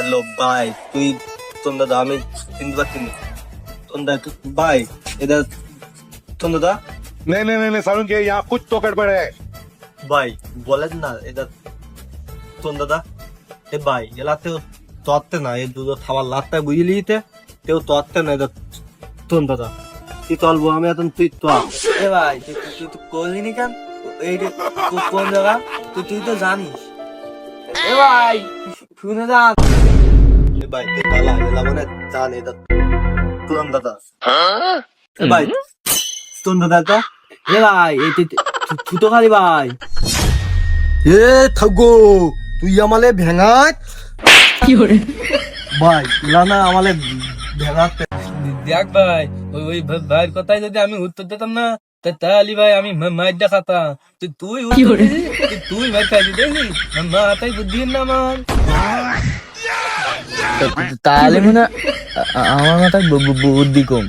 Hello ভাই, তুই তোর দাদা, আমি চিনতে পারছি না তোর দাদা। ভাই এটা তোর দাদা? नहीं नहीं नहीं नहीं सारुण के यहाँ कुछ तो गड़बड़ है। ভাই বলেন না এটা তোর দাদা? এ ভাই এলাতেও তত্তে না, এই দুটো খাবার লাত্তা বুঝলিতে তেও তত্তে না, এটা তোর দাদা। তুই চলবো আমি এখন, তুই তো এ ভাই তুই তুই তো করলি কেন এই রে, কোন জায়গা তুই তো জানিস। এ ভাই শুনে যান। এ ভাই তুই পালা এলা মানে জান, এটা তোর দাদা। এ ভাই তোর দাদা তো? এ ভাই এই তুই তো খালি ভাই। এ থাকো তুই আমালে ভেঙাত ভাই, এলা না আমালে ভেঙাতে। দেখ ভাই, ওই ভাইয়ের কথাই যদি আমি উত্তর দিতাম না, তাহলে ভাই আমি মাইর দেখাতাম। তুই তুই মাইর খাইছি দেখলি, মাথায় বুদ্ধি না আমার। তাহলে মনে হয় আমার মাথায় বুদ্ধি কম।